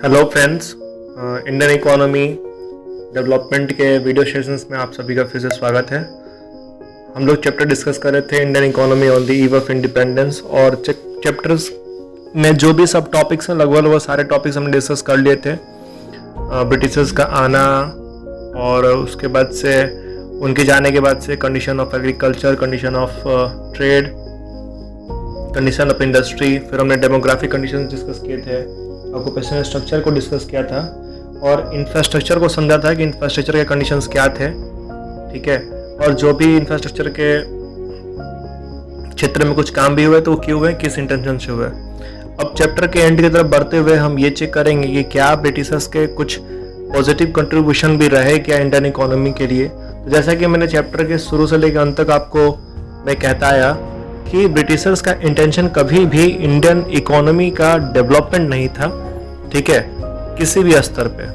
Hello friends, Indian economy development के video sessions में आप सभी का फिर से स्वागत है। हम लोग चैप्टर डिस्कस कर रहे थे Indian economy on the eve of independence, और चैप्टर्स में जो भी सब टॉपिक्स हैं लगभग वो सारे टॉपिक्स हमने डिस्कस कर लिए थे। ब्रिटिशर्स का आना और उसके बाद से उनके जाने के बाद से condition of agriculture, condition of trade, condition of industry, फिर हमने डेमोग्राफिक कंडीशन डिस्कस किए थे, ऑक्यूपेशनल स्ट्रक्चर को डिस्कस किया था और इंफ्रास्ट्रक्चर को समझा था कि इंफ्रास्ट्रक्चर के कंडीशंस क्या थे, ठीक है। और जो भी इंफ्रास्ट्रक्चर के क्षेत्र में कुछ काम भी हुए तो वो क्यों हुए, किस इंटेंशन से हुए। अब चैप्टर के एंड की तरफ बढ़ते हुए हम ये चेक करेंगे कि क्या ब्रिटिशर्स के कुछ पॉजिटिव कंट्रीब्यूशन भी रहे क्या इंडियन इकोनॉमी के लिए। तो जैसा कि मैंने चैप्टर के शुरू से लेकर अंत तक आपको मैं कहता आया कि ब्रिटिशर्स का इंटेंशन कभी भी इंडियन इकोनॉमी का डेवलपमेंट नहीं था, ठीक है, किसी भी स्तर पे।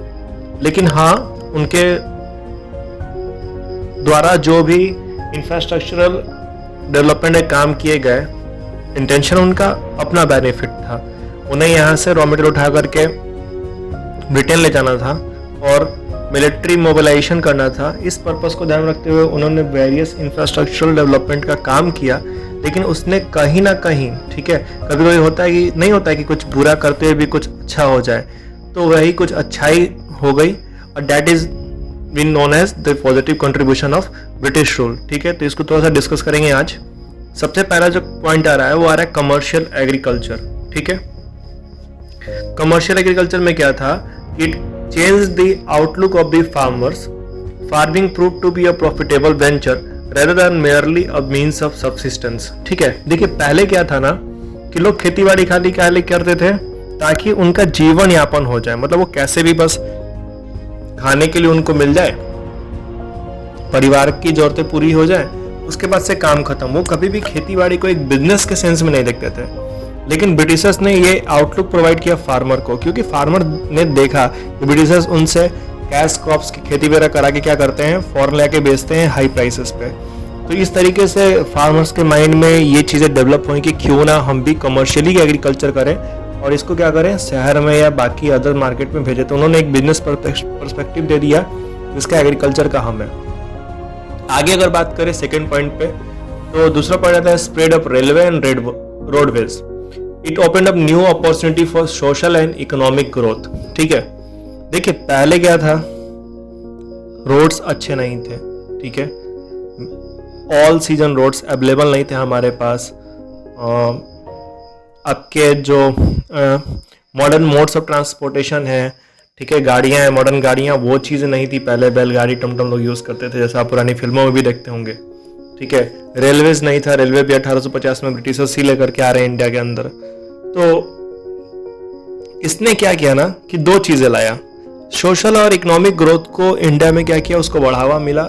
लेकिन हाँ, उनके द्वारा जो भी इंफ्रास्ट्रक्चरल डेवलपमेंट में काम किए गए, इंटेंशन उनका अपना बेनिफिट था। उन्हें यहाँ से रॉ मटेरियल उठा करके ब्रिटेन ले जाना था और मिलिट्री मोबिलाइजेशन करना था। इस पर्पस को ध्यान में रखते हुए उन्होंने वेरियस इंफ्रास्ट्रक्चरल डेवलपमेंट का काम किया, लेकिन उसने कहीं ना कहीं, ठीक है, कभी कभी होता है कि नहीं होता है कि कुछ बुरा करते हुए भी कुछ अच्छा हो जाए, तो वही कुछ अच्छाई हो गई और that is been known as the positive contribution of British rule, ठीक है। तो इसको थोड़ा सा डिस्कस करेंगे आज। सबसे पहला जो पॉइंट आ रहा है वो आ रहा है कमर्शियल एग्रीकल्चर, ठीक है। कमर्शियल एग्रीकल्चर में क्या था, it change the outlook of the farmers. Farming prove to be a profitable venture rather than merely a means of subsistence, ठीक है। देखिए पहले क्या था ना कि लोग खेती बाड़ी खाली क्या करते थे ताकि उनका जीवन यापन हो जाए, मतलब वो कैसे भी बस खाने के लिए उनको मिल जाए, परिवार की जरूरतें पूरी हो जाए, उसके बाद से काम खत्म। वो कभी भी खेती बाड़ी को एक बिजनेस के सेंस में नहीं देखते थे। लेकिन ब्रिटिशर्स ने ये आउटलुक प्रोवाइड किया फार्मर को, क्योंकि फार्मर ने देखा कि ब्रिटिशर्स उनसे कैश क्रॉप्स की खेती वगैरह करा के क्या करते हैं, फॉरेन लेके बेचते हैं हाई प्राइसेस पे। तो इस तरीके से फार्मर्स के माइंड में ये चीज़ें डेवलप हुई कि क्यों ना हम भी कमर्शियली एग्रीकल्चर करें और इसको क्या करें, शहर में या बाकी अदर मार्केट में भेजें। तो उन्होंने एक बिजनेस पर्सपेक्टिव दे दिया जिसका एग्रीकल्चर का हम है। आगे अगर बात करें सेकेंड पॉइंट पे, तो दूसरा पॉइंट आता है spread up railway and roadways. It open up new opportunity for social and economic growth, ठीक है। देखिए पहले क्या था, रोड्स अच्छे नहीं थे, ठीक है, ऑल सीजन रोड्स अवेलेबल नहीं थे हमारे पास। आपके जो मॉडर्न मोड्स ऑफ ट्रांसपोर्टेशन है, ठीक है, गाड़ियां हैं, मॉडर्न गाड़ियां, वो चीज़ें नहीं थी पहले। बैलगाड़ी, टमटम लोग यूज़ करते थे, जैसा आप पुरानी फिल्मों में भी देखते होंगे, ठीक है। रेलवेज नहीं था, रेलवे भी 1850 में ब्रिटिशर्स ही लेकर के आ रहे हैं इंडिया के अंदर। तो इसने क्या किया ना कि दो चीज़ें लाया, सोशल और इकोनॉमिक ग्रोथ को इंडिया में क्या किया, उसको बढ़ावा मिला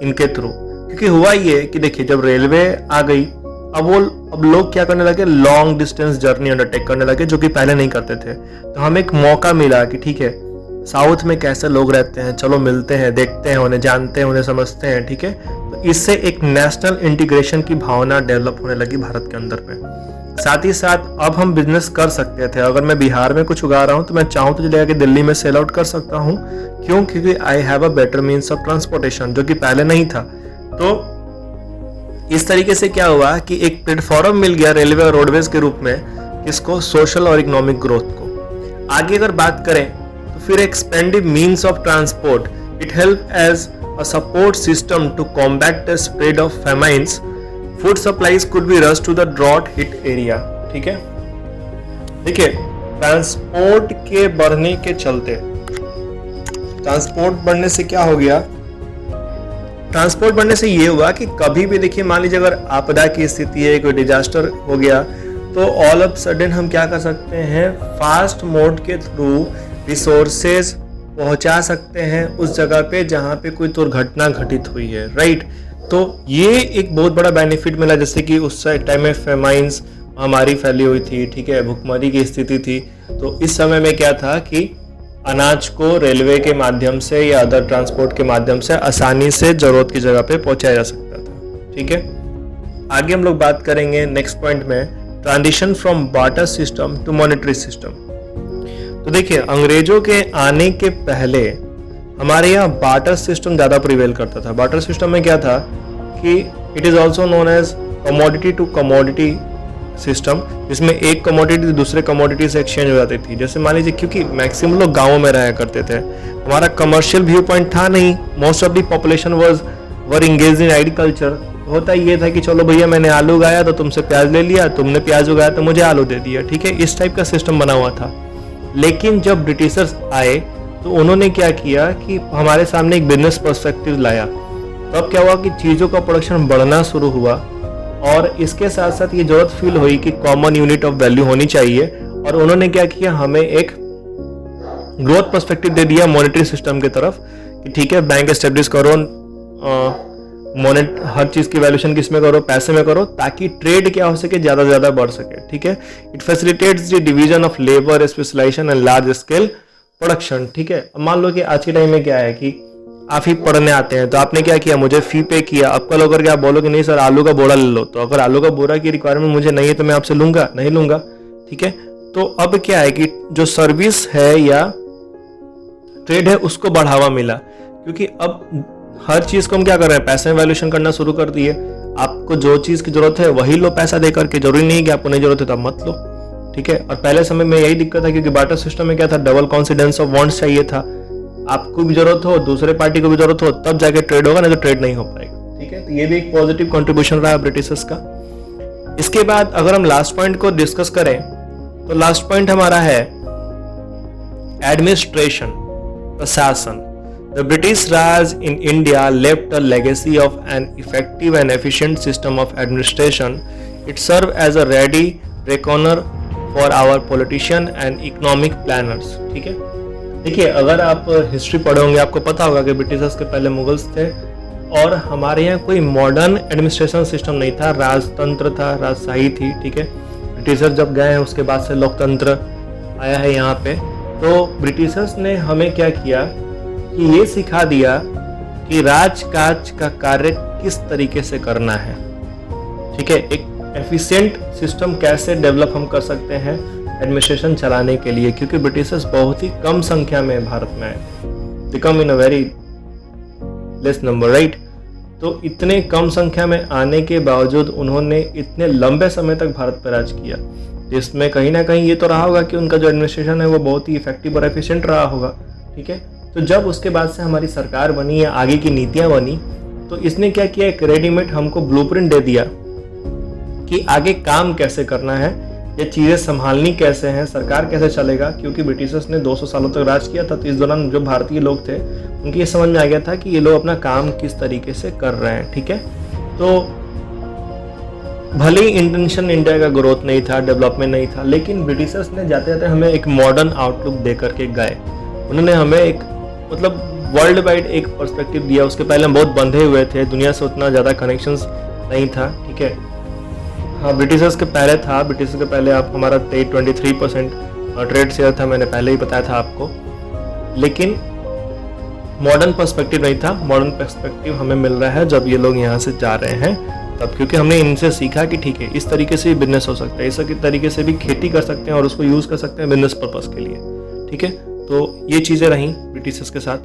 इनके थ्रू। क्योंकि हुआ ये कि देखिए जब रेलवे आ गई, अब लोग क्या करने लगे, लॉन्ग डिस्टेंस जर्नी अंडरटेक करने लगे, जो कि पहले नहीं करते थे। तो हमें एक मौका मिला कि ठीक है, साउथ में कैसे लोग रहते हैं, चलो मिलते हैं, देखते हैं, उन्हें जानते हैं, उन्हें समझते हैं, ठीक है। तो इससे एक नेशनल इंटीग्रेशन की भावना डेवलप होने लगी भारत के अंदर पे। साथ ही साथ अब हम बिजनेस कर सकते थे। अगर मैं बिहार में कुछ उगा रहा हूं तो मैं चाहूं तो चले जाके दिल्ली में सेल आउट कर सकता हूं। क्यों? क्योंकि I have a better means of transportation, जो कि पहले नहीं था। तो इस तरीके से क्या हुआ कि एक प्लेटफॉर्म मिल गया रेलवे और रोडवेज के रूप में, इसको सोशल और इकोनॉमिक ग्रोथ को। आगे अगर बात करें तो फिर expensive means of transport, it help as a support system to combat the spread of famines. Food supplies could be rush to the drought hit area, ठीक है। देखिए ट्रांसपोर्ट के बढ़ने के चलते, ट्रांसपोर्ट बढ़ने से क्या हो गया, ट्रांसपोर्ट बढ़ने से ये हुआ कि कभी भी देखिए मान लीजिए अगर आपदा की स्थिति है, कोई डिजास्टर हो गया, तो ऑल ऑफ सडन हम क्या कर सकते हैं, फास्ट मोड के थ्रू रिसोर्सेज पहुंचा सकते हैं उस जगह पे जहां पे कोई दुर्घटना घटित हुई है, राइट। तो ये एक बहुत बड़ा बेनिफिट मिला। जैसे कि उस टाइम में फेमाइन्स महामारी फैली हुई थी, ठीक है, भुखमरी की स्थिति थी। तो इस समय में क्या था कि अनाज को रेलवे के माध्यम से या अदर ट्रांसपोर्ट के माध्यम से आसानी से जरूरत की जगह पे पहुंचाया जा सकता था, ठीक है। आगे हम लोग बात करेंगे नेक्स्ट पॉइंट में, transition from barter system to monetary system. तो देखिए, अंग्रेजों के आने के पहले हमारे यहाँ बार्टर सिस्टम ज़्यादा प्रिवेल करता था। बार्टर सिस्टम में क्या था कि it is also known as commodity to commodity system, जिसमें एक कमोडिटी दूसरे कमोडिटी से एक्सचेंज हो जाती थी। जैसे मान लीजिए, क्योंकि मैक्सिमम लोग गाँवों में रहा करते थे, हमारा कमर्शियल व्यू पॉइंट था नहीं, most of the population were engage in agriculture. होता ये था कि चलो भैया मैंने आलू उगाया तो तुमसे प्याज ले लिया, तुमने प्याज उगाया तो मुझे आलू दे दिया, ठीक है, इस टाइप का सिस्टम बना हुआ था। लेकिन जब ब्रिटिशर्स आए तो उन्होंने क्या किया कि हमारे सामने एक बिजनेस पर्सपेक्टिव लाया। तब क्या हुआ कि चीज़ों का प्रोडक्शन बढ़ना शुरू हुआ, और इसके साथ साथ ये जरूरत फील हुई कि कॉमन यूनिट ऑफ वैल्यू होनी चाहिए। और उन्होंने क्या किया, हमें एक ग्रोथ पर्सपेक्टिव दे दिया मॉनेटरी सिस्टम की तरफ कि ठीक है, बैंक एस्टेब्लिश करो, हर चीज की वैल्यूएशन किस में करो, पैसे में करो, ताकि ट्रेड क्या हो सके, ज्यादा से ज्यादा बढ़ सके, ठीक है। It facilitates the division of labour, specialization and large scale production, ठीक है। अब मान लो कि आज के टाइम में क्या है कि आप ही पढ़ने आते हैं, तो आपने क्या किया, मुझे फी पे किया। अब कल अगर क्या बोलो कि नहीं सर आलू का बोरा ले लो, तो अगर आलू का बोरा की रिक्वायरमेंट मुझे नहीं है तो मैं आपसे लूंगा नहीं लूंगा, ठीक है। तो अब क्या है कि जो सर्विस है या ट्रेड है उसको बढ़ावा मिला, क्योंकि अब हर चीज को हम क्या कर रहे हैं, पैसे में वैल्यूएशन करना शुरू कर दिए। आपको जो चीज की जरूरत है वही लो पैसा देकर के, जरूरी नहीं कि आपको नहीं जरूरत है तो आप मत लो, ठीक है। और पहले समय में यही दिक्कत है, क्योंकि बार्टर सिस्टम में क्या था, डबल कॉन्सिडेंस ऑफ वांट्स चाहिए था। आपको भी जरूरत हो, दूसरे पार्टी को भी जरूरत हो, तब जाके ट्रेड होगा, नहीं तो ट्रेड नहीं हो पाएगा, ठीक है। तो ये भी एक पॉजिटिव कंट्रीब्यूशन रहा ब्रिटिशर्स का। इसके बाद अगर हम लास्ट पॉइंट को डिस्कस करें तो लास्ट पॉइंट हमारा है एडमिनिस्ट्रेशन, प्रशासन। The British Raj in India left a legacy of an effective and efficient system of administration. It served as a ready reckoner for our politicians and economic planners. ठीक है, देखिए अगर आप history पढ़े होंगे आपको पता होगा कि ब्रिटिशर्स के पहले मुगल्स थे, और हमारे यहाँ कोई मॉडर्न एडमिनिस्ट्रेशन सिस्टम नहीं था, राजतंत्र था, राजशाही थी, ठीक है। ब्रिटिशर्स जब गए हैं उसके बाद से लोकतंत्र आया है यहाँ पे। तो ब्रिटिशर्स ने हमें क्या किया कि ये सिखा दिया कि राजकाज का कार्य किस तरीके से करना है, ठीक है। एक एफिशिएंट सिस्टम कैसे डेवलप हम कर सकते हैं एडमिनिस्ट्रेशन चलाने के लिए, क्योंकि ब्रिटिशर्स बहुत ही कम संख्या में भारत में आए, they come in a very less number, right. तो इतने कम संख्या में आने के बावजूद उन्होंने इतने लंबे समय तक भारत पर राज किया, जिसमें कहीं ना कहीं ये तो रहा होगा कि उनका जो एडमिनिस्ट्रेशन है वो बहुत ही इफेक्टिव और एफिशिएंट रहा होगा, ठीक है। तो जब उसके बाद से हमारी सरकार बनी या आगे की नीतियां बनी, तो इसने क्या किया, एक रेडीमेड हमको ब्लूप्रिंट दे दिया कि आगे काम कैसे करना है, ये चीज़ें संभालनी कैसे हैं, सरकार कैसे चलेगा। क्योंकि ब्रिटिशर्स ने 200 सालों तक राज किया था, तो इस दौरान जो भारतीय लोग थे उनकी ये समझ में आ गया था कि ये लोग अपना काम किस तरीके से कर रहे हैं, ठीक है। तो भले ही इंटेंशन इंडिया का ग्रोथ नहीं था, डेवलपमेंट नहीं था, लेकिन ब्रिटिशर्स ने जाते जाते हमें एक मॉडर्न आउटलुक दे करके गए। उन्होंने हमें एक मतलब वर्ल्ड वाइड एक पर्सपेक्टिव दिया। उसके पहले हम बहुत बंधे हुए थे, दुनिया से उतना ज़्यादा कनेक्शंस नहीं था, ठीक है। हाँ, ब्रिटिशर्स के पहले था, ब्रिटिशर्स के पहले आप हमारा 23% ट्रेड शेयर था, मैंने पहले ही बताया था आपको। लेकिन मॉडर्न पर्सपेक्टिव नहीं था, मॉडर्न पर्सपेक्टिव हमें मिल रहा है जब ये लोग यहाँ से जा रहे हैं तब, क्योंकि हमने इनसे सीखा कि ठीक है इस तरीके से भी बिजनेस हो सकता है, इस तरीके से भी खेती कर सकते हैं और उसको यूज़ कर सकते हैं बिजनेस पर्पज़ के लिए, ठीक है। तो ये चीज़ें रहीं ब्रिटिशर्स के साथ।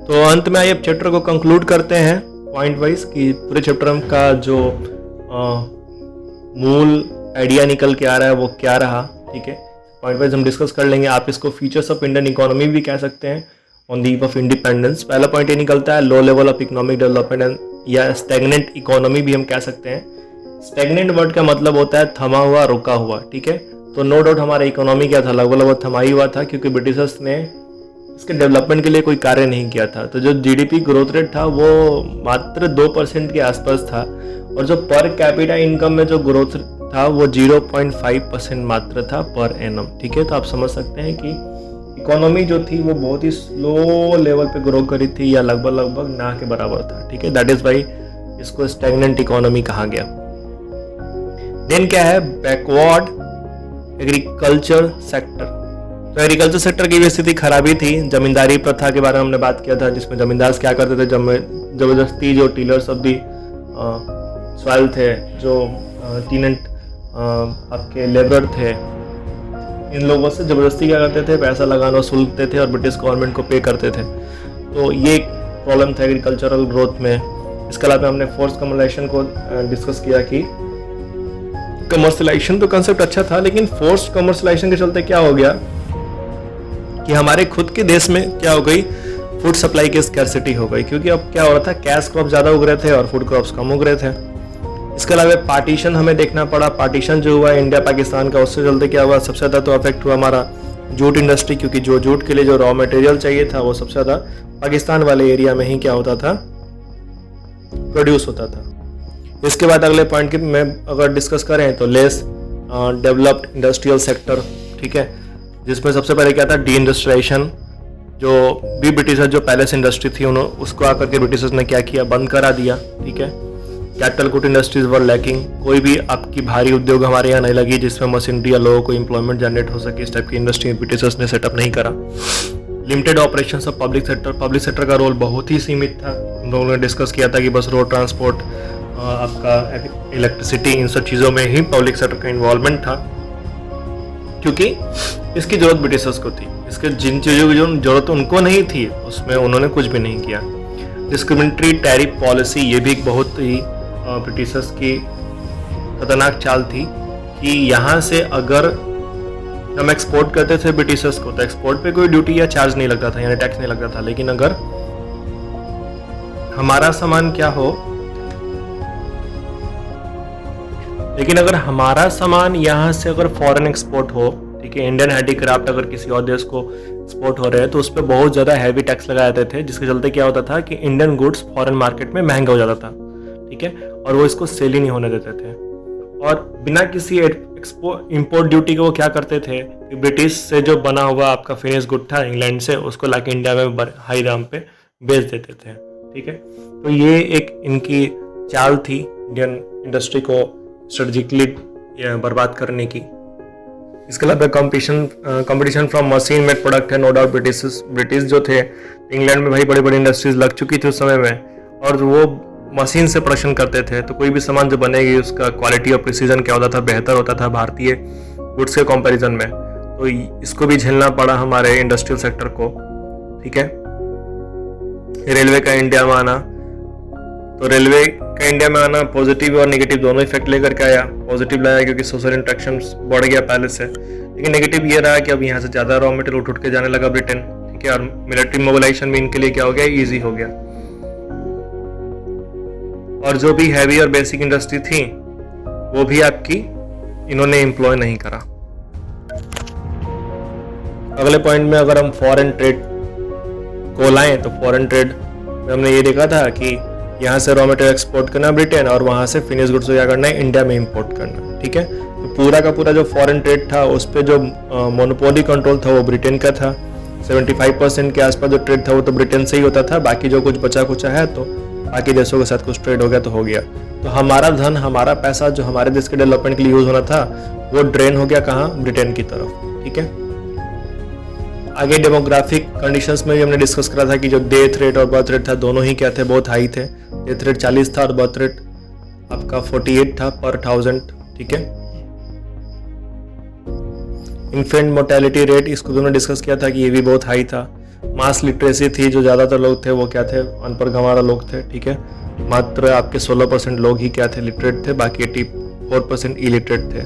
तो अंत में आइए चैप्टर को कंक्लूड करते हैं पॉइंट वाइज, कि पूरे चैप्टर का जो मूल आइडिया निकल के आ रहा है वो क्या रहा, ठीक है। पॉइंट वाइज हम डिस्कस कर लेंगे। आप इसको फीचर्स ऑफ इंडियन इकोनॉमी भी कह सकते हैं on the eve of independence. पहला पॉइंट ये निकलता है low level of economic development and या स्टैग्नेंट इकोनॉमी भी हम कह सकते हैं। स्टैग्नेंट वर्ड का मतलब होता है थमा हुआ, रुका हुआ, ठीक है। तो नो डाउट हमारा इकोनॉमी क्या था, लगभग थमा ही हुआ था, क्योंकि ब्रिटिशर्स ने इसके डेवलपमेंट के लिए कोई कार्य नहीं किया था। तो जो जीडीपी ग्रोथ रेट था वो मात्र 2% के आसपास था, और जो पर कैपिटा इनकम में जो ग्रोथ था वो 0.5% मात्र था पर एनम, ठीक है। तो आप समझ सकते हैं कि इकोनॉमी जो थी वो बहुत ही स्लो लेवल पे ग्रो करी थी, या लगभग ना के बराबर था, ठीक है। दैट इज वाई इसको स्टैग्नेंट इकोनॉमी कहा गया। देन क्या है, बैकवर्ड एग्रीकल्चर सेक्टर। तो एग्रीकल्चर सेक्टर की भी स्थिति खराबी थी। जमींदारी प्रथा के बारे में हमने बात किया था, जिसमें जमींदार क्या करते थे, जबरदस्ती जो टीलर्स ऑफ दी सॉइल थे, जो टीनेंट आपके लेबर थे, इन लोगों से ज़बरदस्ती क्या करते थे, पैसा लगाना वसूलते थे और ब्रिटिश गवर्नमेंट को पे करते थे। तो ये एक प्रॉब्लम था एग्रीकल्चरल ग्रोथ में। इसके अलावा हमने फोर्स कमर्शलाइजेशन को डिस्कस किया कि कमर्शलाइजेशन तो कंसेप्ट अच्छा था, लेकिन फोर्स कमर्शलाइजेशन के चलते क्या हो गया कि हमारे खुद के देश में क्या हो गई, फूड सप्लाई की स्कैरसिटी हो गई, क्योंकि अब क्या हो रहा था, कैश क्रॉप ज़्यादा उग रहे थे और फूड क्रॉप्स कम उग रहे थे। इसके अलावा पार्टीशन हमें देखना पड़ा। पार्टीशन जो हुआ इंडिया पाकिस्तान का, उससे चलते क्या हुआ, सबसे ज़्यादा तो अफेक्ट हुआ हमारा जूट इंडस्ट्री, क्योंकि जो जूट के लिए जो रॉ मटेरियल चाहिए था वो सबसे ज़्यादा पाकिस्तान वाले एरिया में ही क्या होता था, प्रोड्यूस होता था। इसके बाद अगले पॉइंट की मैं अगर डिस्कस करें तो लेस डेवलप्ड इंडस्ट्रियल सेक्टर, ठीक है, जिसमें सबसे पहले क्या था, डी इंडस्ट्रियलाइजेशन। जो भी ब्रिटिशर्स, जो पैलेस इंडस्ट्री थी उन्होंने उसको आकर के ब्रिटिशर्स ने क्या किया, बंद करा दिया, ठीक है। कैपिटल गुड इंडस्ट्रीज वर लैकिंग, कोई भी आपकी भारी उद्योग हमारे यहाँ नहीं लगी जिसमें मशीनरी या लोगों को एम्प्लॉयमेंट जनरेट हो सके, इस टाइप की इंडस्ट्री ब्रिटिशर्स ने सेटअप नहीं करा। Limited operations of public sector, public sector का रोल बहुत ही सीमित था। हम लोगों ने डिस्कस किया था कि बस रोड ट्रांसपोर्ट, आपका इलेक्ट्रिसिटी, इन सब चीज़ों में ही पब्लिक सेक्टर का इन्वॉल्वमेंट था, क्योंकि इसकी जरूरत ब्रिटिशर्स को थी। इसके जिन चीज़ों की जो जरूरत उनको नहीं थी उसमें उन्होंने कुछ भी नहीं किया। डिस्क्रिमिनेटरी टैरिफ पॉलिसी, ये भी एक बहुत ही ब्रिटिशर्स की खतरनाक चाल थी कि यहाँ से अगर हम एक्सपोर्ट करते थे ब्रिटिशर्स को तो एक्सपोर्ट पे कोई ड्यूटी या चार्ज नहीं लगता था, यानी टैक्स नहीं लगता था, लेकिन अगर हमारा सामान क्या हो, लेकिन अगर हमारा सामान यहाँ से अगर फॉरेन एक्सपोर्ट हो, ठीक है, इंडियन हैंडीक्राफ्ट अगर किसी और देश को एक्सपोर्ट हो रहे हैं तो उस पर बहुत ज़्यादा हैवी टैक्स लगाए जाते थे, जिसके चलते क्या होता था कि इंडियन गुड्स फॉरेन मार्केट में महंगा हो जाता था, ठीक है, और वो इसको सेल ही नहीं होने देते थे। और बिना किसी इंपोर्ट ड्यूटी के वो क्या करते थे कि ब्रिटिश से जो बना हुआ आपका फिनिश गुड था इंग्लैंड से, उसको लाके इंडिया में हाई दाम पे बेच देते थे, ठीक है। तो ये एक इनकी चाल थी इंडियन इंडस्ट्री को स्ट्रेटेजिकली बर्बाद करने की। इसके अलावा competition from machine made product है, नो डाउट ब्रिटिश जो थे इंग्लैंड में भाई बड़ी बड़ी इंडस्ट्रीज लग चुकी थी उस समय में, और वो मशीन से प्रोडक्शन करते थे, तो कोई भी सामान जो बनेगी उसका क्वालिटी और प्रिसीजन क्या होता था, बेहतर होता था भारतीय गुड्स के कंपैरिजन में। तो इसको भी झेलना पड़ा हमारे इंडस्ट्रियल सेक्टर को, ठीक है। रेलवे का इंडिया में आना, तो रेलवे का इंडिया में आना पॉजिटिव और नेगेटिव दोनों इफेक्ट लेकर के आया। पॉजिटिव लाया क्योंकि सोशल इंटरेक्शन बढ़ गया पहले से, लेकिन नेगेटिव ये रहा कि अब यहाँ से ज़्यादा रॉ मटेरियल उठ के जाने लगा ब्रिटेन, ठीक है, और मिलिट्री मोबिलाइजेशन भी इनके लिए क्या हो गया, ईजी हो गया। और जो भी हैवी और बेसिक इंडस्ट्री थी वो भी आपकी इन्होंने एम्प्लॉय नहीं करा। अगले पॉइंट में अगर हम फॉरेन ट्रेड को लाएं तो फॉरेन ट्रेड में हमने ये देखा था कि यहाँ से रॉ मटेरियल एक्सपोर्ट करना ब्रिटेन और वहाँ से फिनिश गुड्स को क्या करना है, इंडिया में इंपोर्ट करना, ठीक है। तो पूरा का पूरा जो फॉरेन ट्रेड था उस पर जो मोनोपोली कंट्रोल था वो ब्रिटेन का था। 75% के आसपास जो ट्रेड था वो तो ब्रिटेन से ही होता था, बाकी जो कुछ बचा कुचा है तो बाकी देशों के साथ कुछ ट्रेड हो गया तो हो गया। तो हमारा धन, हमारा पैसा जो हमारे देश के डेवलपमेंट के लिए यूज होना था वो ड्रेन हो गया कहाँ, ब्रिटेन की तरफ, ठीक है। आगे डेमोग्राफिक कंडीशंस में भी हमने डिस्कस करा था कि जो डेथ रेट और बर्थ रेट था दोनों ही क्या थे, बहुत हाई थे। डेथ रेट 40 था और बर्थ रेट आपका 48 था पर 1000, ठीक है। इन्फेंट मोर्टेलिटी रेट, इसको भी हमने डिस्कस किया था कि ये भी बहुत हाई था। मास लिटरेसी थी, जो ज़्यादातर लोग थे वो क्या थे, अनपढ़ गंवारा लोग थे, ठीक है। मात्र आपके 16% लोग ही क्या थे, लिटरेट थे, बाकी 84% इलिटरेट थे।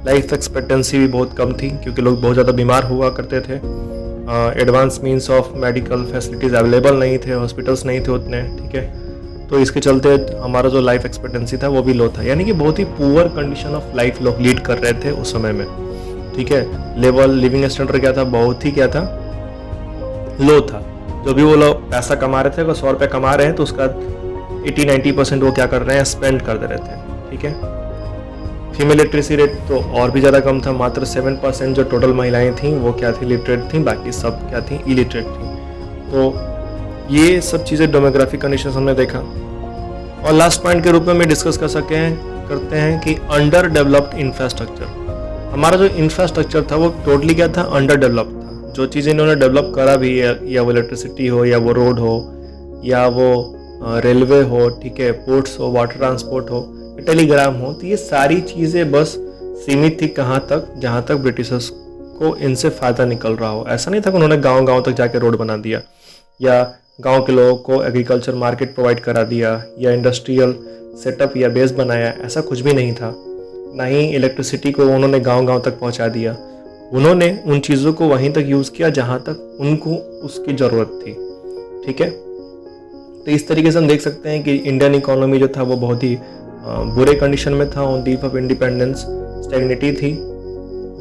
लाइफ एक्सपेक्टेंसी भी बहुत कम थी क्योंकि लोग बहुत ज़्यादा बीमार हुआ करते थे। Advance means of medical facilities available नहीं थे, हॉस्पिटल्स नहीं थे उतने, ठीक है। तो इसके चलते हमारा जो लाइफ एक्सपेक्टेंसी था वो भी लो था, यानी कि बहुत ही पुअर कंडीशन ऑफ लाइफ लोग लीड कर रहे थे उस समय में, ठीक है। लेवल लिविंग स्टैंडर्ड क्या था, बहुत ही क्या था, लो था। जो भी वो लोग पैसा कमा रहे थे, अगर 100 रुपये कमा रहे हैं तो उसका 80-90% वो क्या कर रहे हैं, स्पेंड कर दे रहे थे, ठीक है। फीमेल लिटरेसी रेट तो और भी ज़्यादा कम था, मात्र 7% जो टोटल महिलाएं थीं वो क्या थी, लिटरेट थीं, बाकी सब क्या थी, इलिटरेट थी। तो ये सब चीज़ें डेमोग्राफिक कंडीशन हमने देखा। और लास्ट पॉइंट के रूप में डिस्कस करते हैं कि अंडर डेवलप्ड इंफ्रास्ट्रक्चर। हमारा जो इंफ्रास्ट्रक्चर था वो टोटली क्या था, अंडर डेवलप्ड था। जो चीज़ें इन्होंने डेवलप करा भी है, या वो इलेक्ट्रिसिटी हो, या वो रोड हो, या वो रेलवे हो, ठीक है, पोर्ट्स हो, वाटर ट्रांसपोर्ट हो, टेलीग्राम हो, तो ये सारी चीज़ें बस सीमित थी कहाँ तक, जहाँ तक ब्रिटिशर्स को इनसे फ़ायदा निकल रहा हो। ऐसा नहीं था कि उन्होंने गांव-गांव तक जाके रोड बना दिया या गांव के लोगों को एग्रीकल्चर मार्केट प्रोवाइड करा दिया या इंडस्ट्रियल सेटअप या बेस बनाया, ऐसा कुछ भी नहीं था। ना ही इलेक्ट्रिसिटी को उन्होंने गांव-गांव तक पहुंचा दिया। उन्होंने उन चीज़ों को वहीं तक यूज़ किया जहां तक उनको उसकी ज़रूरत थी। ठीक है, तो इस तरीके से हम देख सकते हैं कि इंडियन इकोनॉमी जो था वो बहुत ही बुरे कंडीशन में था। On the eve of independence stagnancy थी,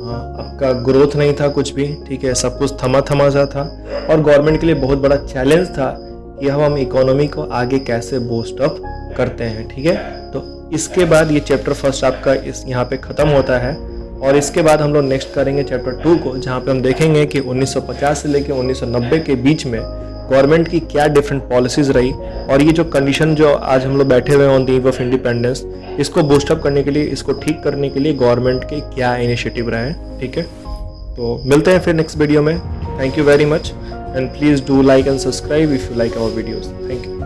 आपका ग्रोथ नहीं था कुछ भी। ठीक है, सब कुछ थमा थमा सा था और गवर्नमेंट के लिए बहुत बड़ा चैलेंज था कि हम इकोनॉमी को आगे कैसे बूस्ट अप करते हैं। ठीक है, तो इसके बाद ये चैप्टर फर्स्ट आपका इस यहाँ पे ख़त्म होता है और इसके बाद हम लोग नेक्स्ट करेंगे चैप्टर 2 को, जहाँ पे हम देखेंगे कि 1950 से लेकर 1990 के बीच में गवर्नमेंट की क्या डिफरेंट पॉलिसीज रही और ये जो कंडीशन जो आज हम लोग बैठे हुए हैं on the eve of independence, इसको बूस्टअप करने के लिए, इसको ठीक करने के लिए गवर्नमेंट के क्या इनिशिएटिव रहे। ठीक है, तो मिलते हैं फिर नेक्स्ट वीडियो में। Thank you very much and please do like and subscribe if you like our videos. Thank you.